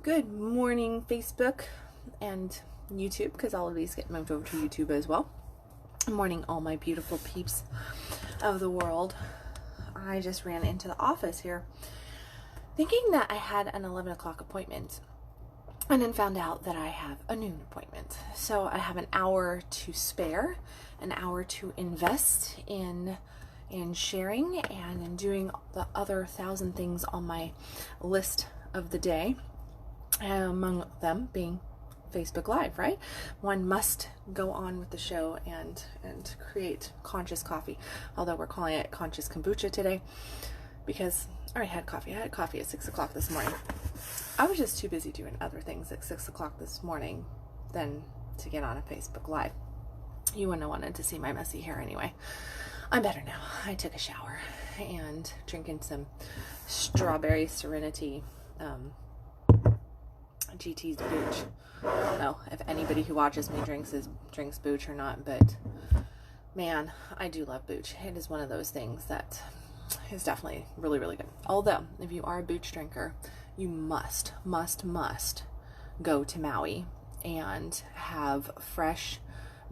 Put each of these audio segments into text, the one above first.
Good morning, Facebook and YouTube, because all of these get moved over to YouTube as well. Good morning, all my beautiful peeps of the world. I just ran into the office here thinking that I had an 11 o'clock appointment and then found out that I have a noon appointment. So I have an hour to spare, an hour to invest in sharing and in doing the other 1,000 things on my list of the day. Among them being Facebook Live, right? One must go on with the show and create conscious coffee. Although we're calling it conscious kombucha today because I already had coffee. I had coffee at 6 o'clock this morning. I was just too busy doing other things at 6 o'clock this morning than to get on a Facebook Live. You wouldn't have wanted to see my messy hair anyway. I'm better now. I took a shower and drinking some strawberry serenity GT's Budge. I don't know if anybody who watches me drinks Budge or not, but man, I do love Budge. It is one of those things that is definitely really, really good. Although, if you are a Budge drinker, you must go to Maui and have fresh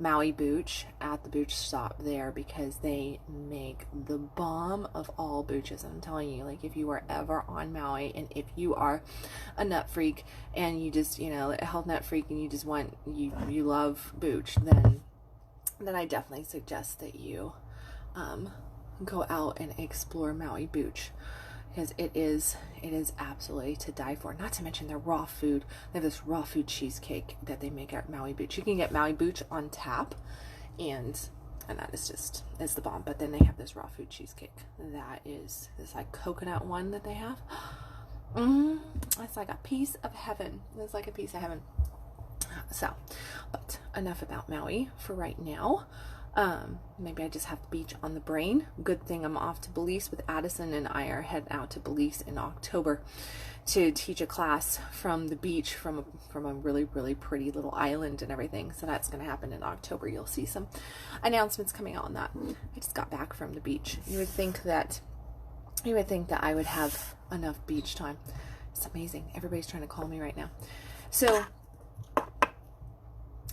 Maui Budge at the Budge stop there, because they make the bomb of all Budges. I'm telling you, like, if you are ever on Maui and if you are a nut freak and you just, a health nut freak and you just want, you love Budge, then I definitely suggest that you go out and explore Maui Budge, because it is absolutely to die for. Not to mention their raw food. They have this raw food cheesecake that they make at Maui Budge. You can get Maui Budge on tap, and that is the bomb. But then they have this raw food cheesecake that is this like coconut one that they have. It's like a piece of heaven. It's like a piece of heaven. So, but enough about Maui for right now. Maybe I just have the beach on the brain. Good thing I'm off to Belize with Addison, and I are heading out to Belize in October to teach a class from the beach, from a really, really pretty little island and everything. So that's going to happen in October. You'll see some announcements coming out on that. I just got back from the beach. You would think that I would have enough beach time. It's amazing. Everybody's trying to call me right now. So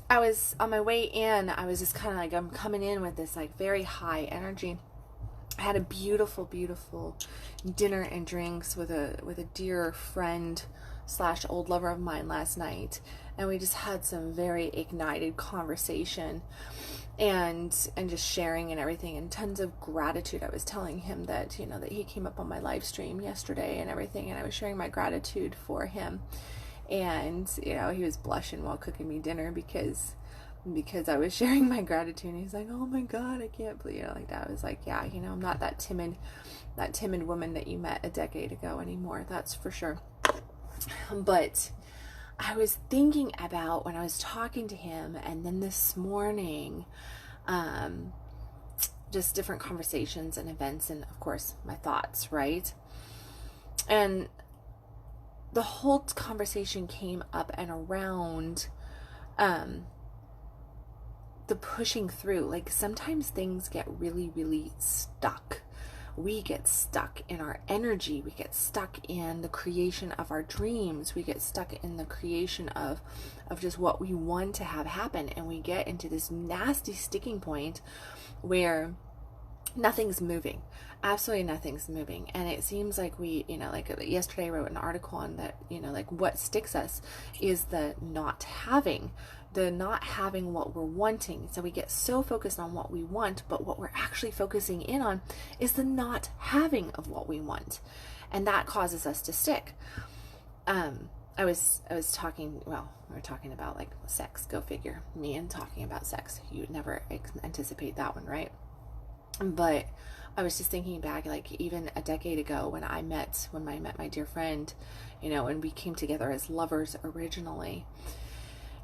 I was on my way in. I was just kind of like, I'm coming in with this like very high energy. I had a beautiful, beautiful dinner and drinks with a dear friend / old lover of mine last night, and we just had some very ignited conversation and just sharing and everything, and tons of gratitude. I was telling him that that he came up on my live stream yesterday and everything, and I was sharing my gratitude for him. And he was blushing while cooking me dinner because I was sharing my gratitude. And he's like, "Oh my God, I can't believe," like that. I was like, "Yeah, I'm not that timid woman that you met a decade ago anymore. That's for sure." But I was thinking about when I was talking to him, and then this morning, just different conversations and events, and of course my thoughts, right? And the whole conversation came up and around the pushing through. Like, sometimes things get really, really stuck. We get stuck in our energy. We get stuck in the creation of our dreams. We get stuck in the creation of just what we want to have happen. And we get into this nasty sticking point where nothing's moving. Absolutely nothing's moving. And it seems like we, like yesterday I wrote an article on that, like what sticks us is the not having what we're wanting. So we get so focused on what we want, but what we're actually focusing in on is the not having of what we want. And that causes us to stick. I was talking, we were talking about like sex, go figure, me and talking about sex. You would never anticipate that one, right? But I was just thinking back, like even a decade ago when I met my dear friend, and we came together as lovers originally.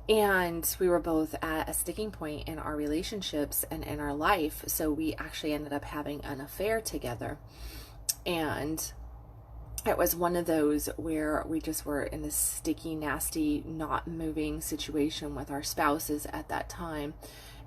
And we were both at a sticking point in our relationships and in our life. So we actually ended up having an affair together. And it was one of those where we just were in this sticky, nasty, not moving situation with our spouses at that time.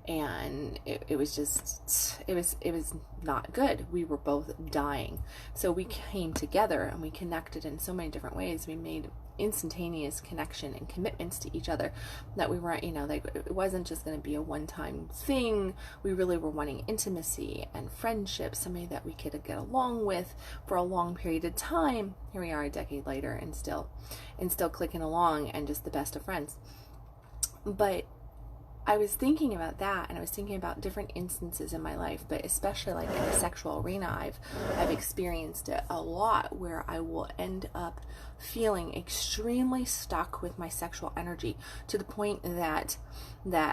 and it was just, it was not good. We were both dying. So we came together and we connected in so many different ways. We made instantaneous connection and commitments to each other that we weren't, like, it wasn't just going to be a one-time thing. We really were wanting intimacy and friendship, somebody that we could get along with for a long period of time. Here we are a decade later and still clicking along and just the best of friends. But I was thinking about that, and I was thinking about different instances in my life, but especially like in the sexual arena, I've experienced it a lot, where I will end up feeling extremely stuck with my sexual energy, to the point that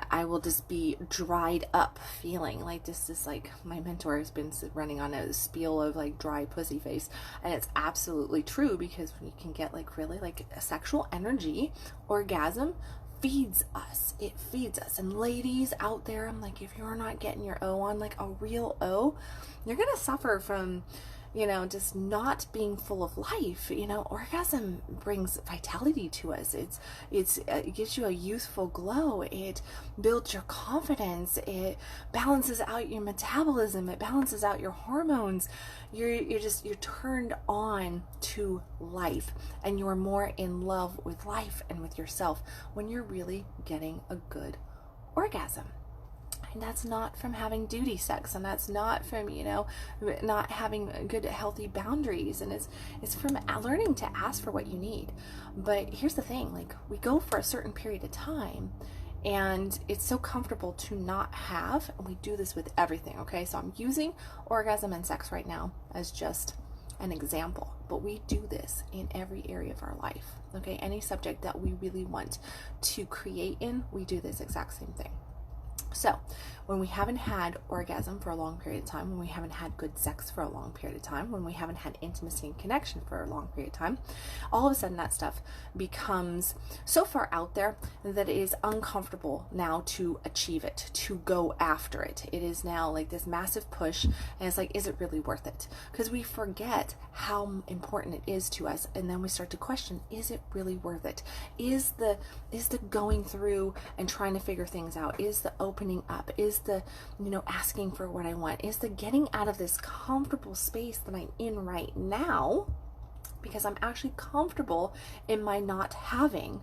I will just be dried up, feeling like this is like, my mentor has been running on a spiel of like dry pussy face, and it's absolutely true, because when you can get like really like a sexual energy, orgasm feeds us. It feeds us. And ladies out there, I'm like, if you're not getting your O on, like a real O, you're gonna suffer from, just not being full of life. Orgasm brings vitality to us. It gives you a youthful glow. It builds your confidence. It balances out your metabolism. It balances out your hormones. You're turned on to life, and you're more in love with life and with yourself when you're really getting a good orgasm. And that's not from having duty sex, and that's not from, not having good, healthy boundaries. And it's from learning to ask for what you need. But here's the thing, like, we go for a certain period of time, and it's so comfortable to not have, and we do this with everything, okay? So I'm using orgasm and sex right now as just an example, but we do this in every area of our life, okay? Any subject that we really want to create in, we do this exact same thing. So when we haven't had orgasm for a long period of time, when we haven't had good sex for a long period of time, when we haven't had intimacy and connection for a long period of time, all of a sudden that stuff becomes so far out there that it is uncomfortable now to achieve it, to go after it. It is now like this massive push, and it's like, is it really worth it? Because we forget how important it is to us, and then we start to question, is it really worth it? Is the going through and trying to figure things out, is the opening up, is the asking for what I want, is the getting out of this comfortable space that I'm in right now, because I'm actually comfortable in my not having.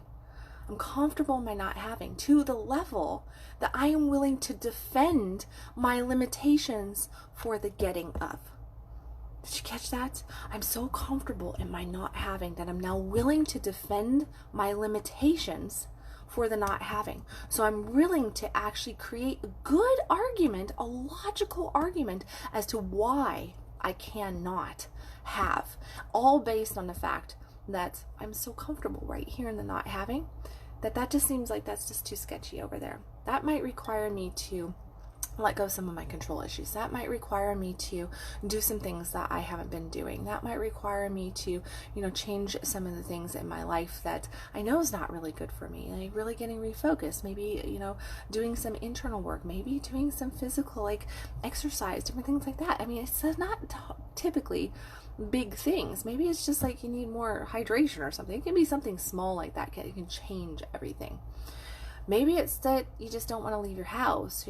I'm comfortable in my not having, to the level that I am willing to defend my limitations for the getting of. Did you catch that? I'm so comfortable in my not having that I'm now willing to defend my limitations for the not having. So I'm willing to actually create a good argument, a logical argument as to why I cannot have, all based on the fact that I'm so comfortable right here in the not having, that just seems like that's just too sketchy over there. That might require me to let go of some of my control issues. That might require me to do some things that I haven't been doing. That might require me to, change some of the things in my life that I know is not really good for me. Like really getting refocused, maybe, doing some internal work, maybe doing some physical, like exercise, different things like that. I mean, it's not typically big things. Maybe it's just like you need more hydration or something. It can be something small like that. It can change everything. Maybe it's that you just don't want to leave your house,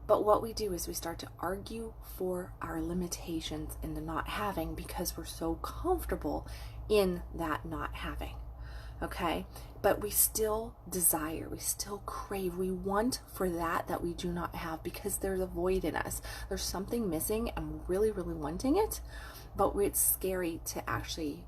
But what we do is we start to argue for our limitations in the not having, because we're so comfortable in that not having, okay? But we still desire, we still crave, we want for that we do not have, because there's a void in us. There's something missing, and we're really, really wanting it, but it's scary to actually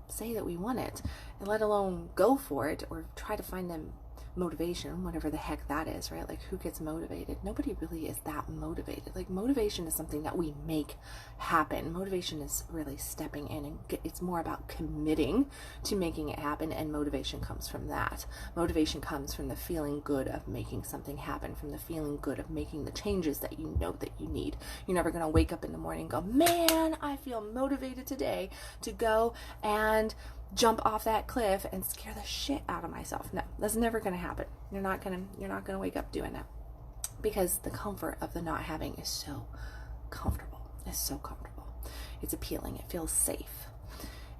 say that we want it, and let alone go for it or try to find them motivation, whatever the heck that is, right? Like, who gets motivated? Nobody really is that motivated. Like, motivation is something that we make happen. Motivation is really stepping in, and it's more about committing to making it happen, and motivation comes from that. Motivation comes from the feeling good of making something happen, from the feeling good of making the changes that you know that you need. You're never going to wake up in the morning and go, man, I feel motivated today to go and jump off that cliff and scare the shit out of myself. No, that's never going to happen. You're not going to wake up doing that, because the comfort of the not having is so comfortable. It's so comfortable. It's appealing. It feels safe.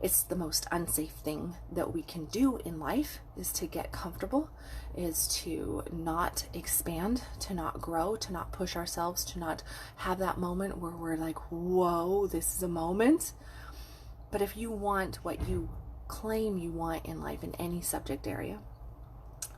It's the most unsafe thing that we can do in life, is to get comfortable, is to not expand, to not grow, to not push ourselves, to not have that moment where we're like, whoa, this is a moment. But if you want what you claim you want in life, in any subject area,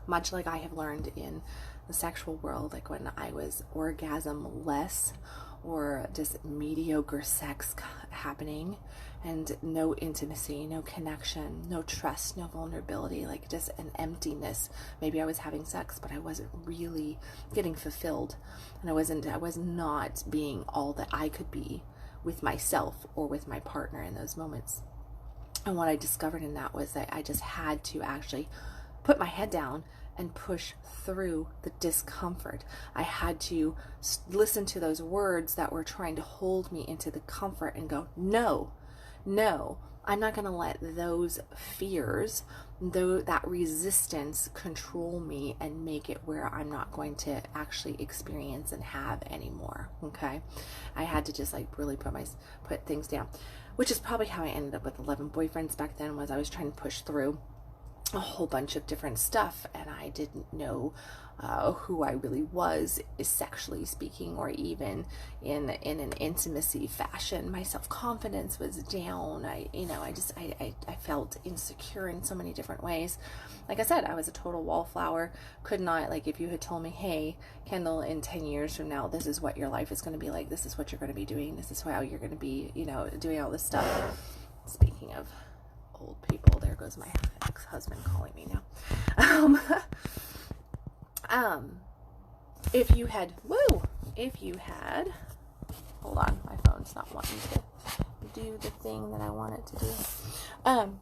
much like I have learned in the sexual world, like when I was orgasm-less, or just mediocre sex happening, and no intimacy, no connection, no trust, no vulnerability, like just an emptiness. Maybe I was having sex, but I wasn't really getting fulfilled, and I was not being all that I could be with myself or with my partner in those moments. And what I discovered in that was that I just had to actually put my head down and push through the discomfort. I had to listen to those words that were trying to hold me into the comfort and go, no, I'm not going to let those fears, that resistance, control me and make it where I'm not going to actually experience and have anymore. Okay. I had to just like really put things down, which is probably how I ended up with 11 boyfriends back then. Was I was trying to push through a whole bunch of different stuff, and I didn't know who I really was, sexually speaking, or even in an intimacy fashion. My self-confidence was down. I felt insecure in so many different ways. Like I said, I was a total wallflower. Could not, like, if you had told me, hey, Kendall, in 10 years from now, this is what your life is going to be like, this is what you're going to be doing, this is how you're going to be, doing all this stuff. Speaking of old people, there goes my ex-husband calling me now. If you had, hold on, my phone's not wanting to do the thing that I want it to do.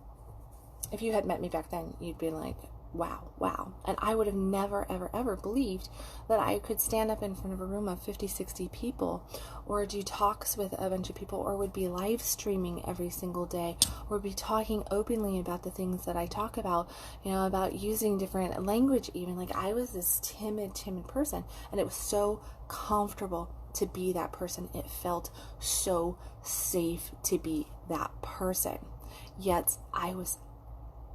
If you had met me back then, you'd be like, wow. And I would have never, ever believed that I could stand up in front of a room of 50, 60 people, or do talks with a bunch of people, or would be live streaming every single day, or be talking openly about the things that I talk about, about using different language even. Like, I was this timid person, and it was so comfortable to be that person. It felt so safe to be that person. Yet I was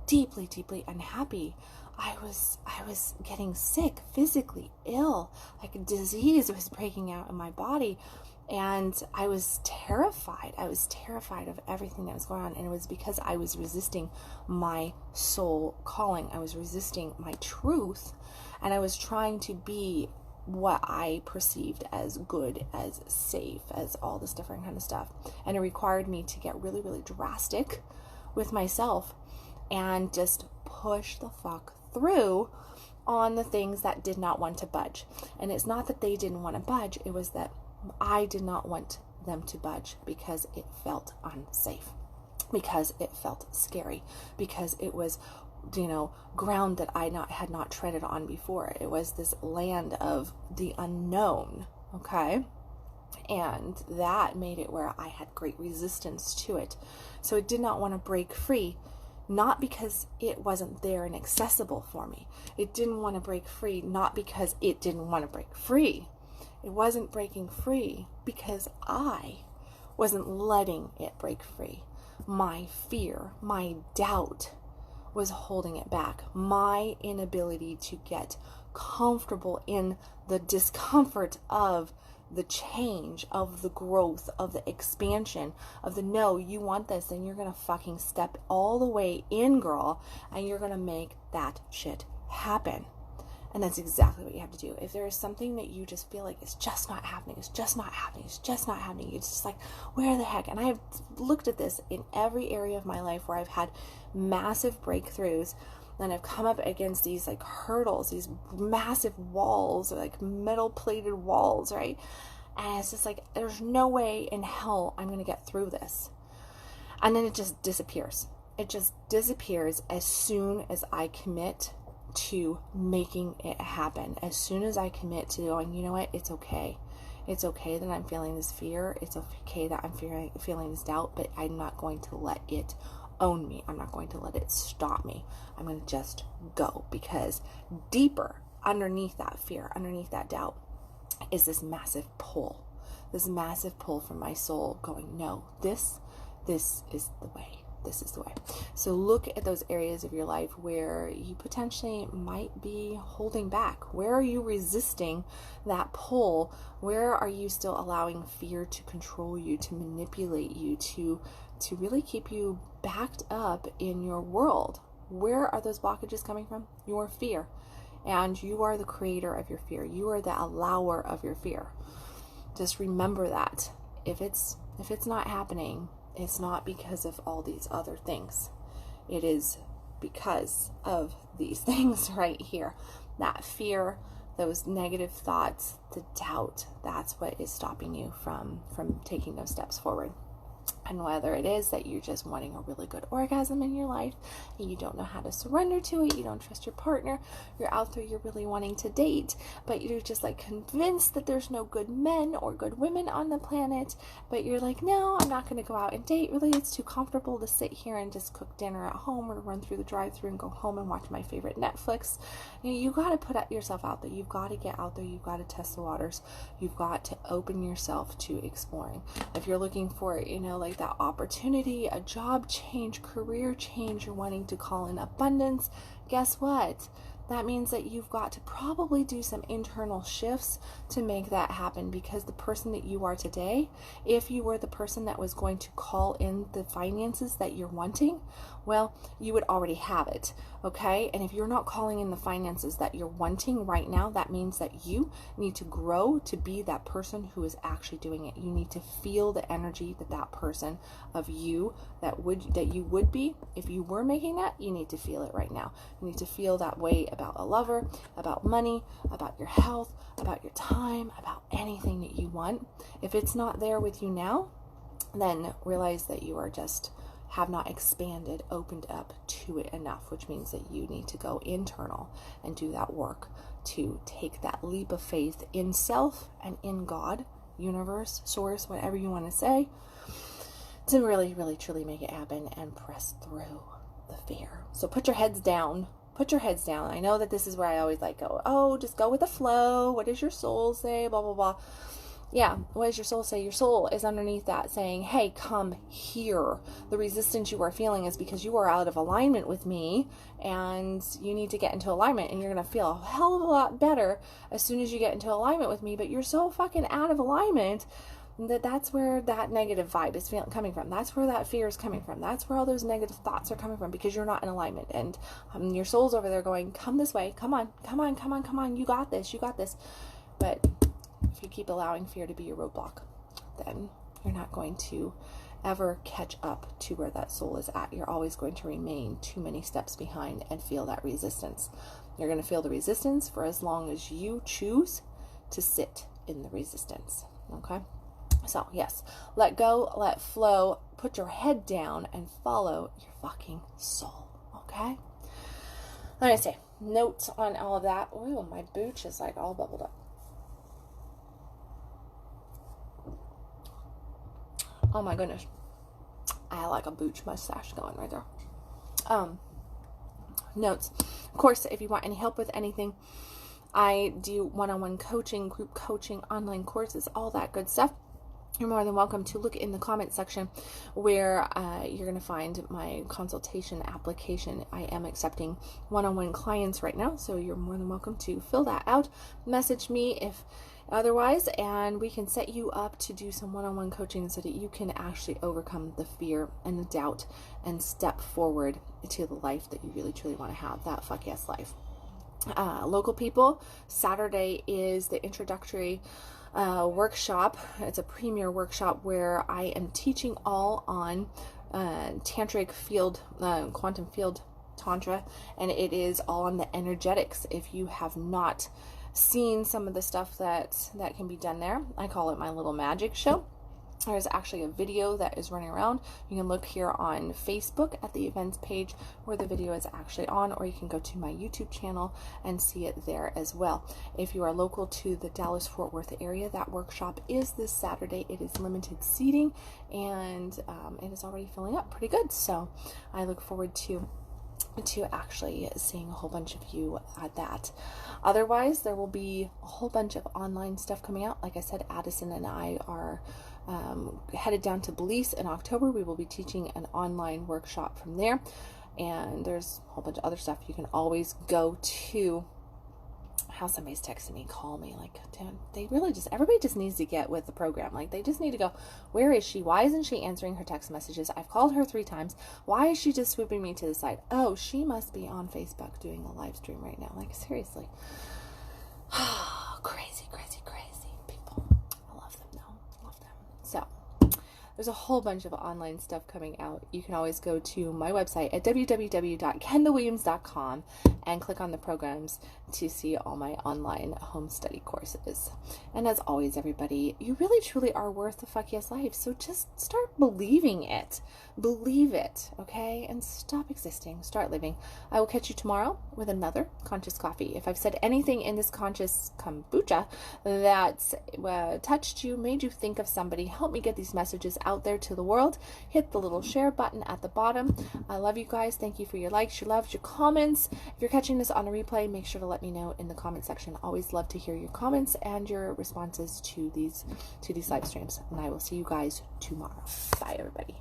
deeply unhappy. I was getting sick, physically ill, like a disease was breaking out in my body, and I was terrified. I was terrified of everything that was going on, and it was because I was resisting my soul calling. I was resisting my truth, and I was trying to be what I perceived as good, as safe, as all this different kind of stuff. And it required me to get really, really drastic with myself and just push the fuck through on the things that did not want to budge. And it's not that they didn't want to budge, it was that I did not want them to budge, because it felt unsafe, because it felt scary, because it was, ground that I had not treaded on before. It was this land of the unknown, okay? And that made it where I had great resistance to it. So it did not want to break free, not because it wasn't there and accessible for me. It didn't want to break free, not because it didn't want to break free. It wasn't breaking free because I wasn't letting it break free. My fear, my doubt was holding it back. My inability to get comfortable in the discomfort of the change, of the growth, of the expansion, of the no, you want this, and you're going to fucking step all the way in, girl, and you're going to make that shit happen. And that's exactly what you have to do. If there is something that you just feel like it's just not happening, it's just not happening, it's just like, where the heck? And I have looked at this in every area of my life where I've had massive breakthroughs, and I've come up against these like hurdles, these massive walls, or like metal plated walls, right? And it's just like, there's no way in hell I'm going to get through this. And then it just disappears. It just disappears as soon as I commit to making it happen. As soon as I commit to going, you know what, it's okay. It's okay that I'm feeling this fear. It's okay that I'm feeling this doubt, but I'm not going to let it own me. I'm not going to let it stop me. I'm going to just go, because deeper underneath that fear, underneath that doubt, is this massive pull from my soul going, no, this is the way. this is the way. So look at those areas of your life where you potentially might be holding back. Where are you resisting that pull? Where are you still allowing fear to control you, to manipulate you, to really keep you backed up in your world? Where are those blockages coming from? Your fear. And you are the creator of your fear. You are the allower of your fear. Just remember that. If it's not happening, it's not because of all these other things. It is because of these things right here. That fear, those negative thoughts, the doubt, that's what is stopping you from taking those steps forward. And whether it is that you're just wanting a really good orgasm in your life and you don't know how to surrender to it, you don't trust your partner, you're out there, you're really wanting to date, but you're just like convinced that there's no good men or good women on the planet, but you're like, no, I'm not going to go out and date. Really, it's too comfortable to sit here and just cook dinner at home or run through the drive-thru and go home and watch my favorite Netflix. You got to put yourself out there. You've got to get out there. You've got to test the waters. You've got to open yourself to exploring. If you're looking for, like that opportunity, a job change, career change, you're wanting to call in abundance, guess what? That means that you've got to probably do some internal shifts to make that happen, because the person that you are today, if you were the person that was going to call in the finances that you're wanting, well, you would already have it, okay? And if you're not calling in the finances that you're wanting right now, that means that you need to grow to be that person who is actually doing it. You need to feel the energy that person of you that you would be if you were making that. You need to feel it right now. You need to feel that way about a lover, about money, about your health, about your time, about anything that you want. If it's not there with you now, then realize that you are just have not expanded, opened up to it enough, which means that you need to go internal and do that work to take that leap of faith in self and in God, universe, source, whatever you want to say, to really, really, truly make it happen and press through the fear. So put your heads down. Put your heads down. I know that this is where I always go, oh, just go with the flow. What does your soul say? Blah, blah, blah. Yeah, what does your soul say? Your soul is underneath that saying, hey, come here. The resistance you are feeling is because you are out of alignment with me, and you need to get into alignment, and you're going to feel a hell of a lot better as soon as you get into alignment with me, but you're so fucking out of alignment that's where that negative vibe is coming from. That's where that fear is coming from. That's where all those negative thoughts are coming from, because you're not in alignment. And your soul's over there going, come this way. Come on, come on, come on, come on. You got this. You got this. But if you keep allowing fear to be your roadblock, then you're not going to ever catch up to where that soul is at. You're always going to remain too many steps behind and feel that resistance. You're going to feel the resistance for as long as you choose to sit in the resistance. Okay? So, yes, let go, let flow, put your head down, and follow your fucking soul, okay? Let me see. Notes on all of that. Ooh, my booch is like all bubbled up. Oh my goodness. I have like a booch mustache going right there. Notes. Of course, if you want any help with anything, I do one-on-one coaching, group coaching, online courses, all that good stuff. You're more than welcome to look in the comment section where you're going to find my consultation application. I am accepting one-on-one clients right now, so you're more than welcome to fill that out. Message me if otherwise, and we can set you up to do some one-on-one coaching so that you can actually overcome the fear and the doubt and step forward to the life that you really truly want to have, that fuck yes life. Local people, Saturday is the introductory workshop. It's a premier workshop where I am teaching all on tantric field, quantum field tantra, and it is all on the energetics. If you have not seen some of the stuff that can be done there, I call it my little magic show. There's actually a video that is running around. You can look here on Facebook at the events page where the video is actually on, or you can go to my YouTube channel and see it there as well. If you are local to the Dallas-Fort Worth area, that workshop is this Saturday. It is limited seating, and it is already filling up pretty good. So I look forward to actually seeing a whole bunch of you at that. Otherwise, there will be a whole bunch of online stuff coming out. Like I said, Addison and I are headed down to Belize in October. We will be teaching an online workshop from there. And there's a whole bunch of other stuff. You can always go to, how somebody's texting me, call me, like, damn, everybody just needs to get with the program. Like, they just need to go, where is she? Why isn't she answering her text messages? I've called her 3 times. Why is she just swooping me to the side? Oh, she must be on Facebook doing a live stream right now. Like, seriously. Crazy people. I love them though. Love them. So, there's a whole bunch of online stuff coming out. You can always go to my website at www.kendalwilliams.com and click on the programs to see all my online home study courses. And as always, everybody, you really truly are worth the fuck yes life. So just start believing it. Believe it, okay? And stop existing. Start living. I will catch you tomorrow with another Conscious Coffee. If I've said anything in this Conscious Kombucha that touched you, made you think of somebody, help me get these messages out there to the world, hit the little share button at the bottom. I love you guys. Thank you for your likes, your loves, your comments. If you're catching this on a replay, make sure to let me know in the comment section. Always love to hear your comments and your responses to these live streams. And I will see you guys tomorrow. Bye, everybody.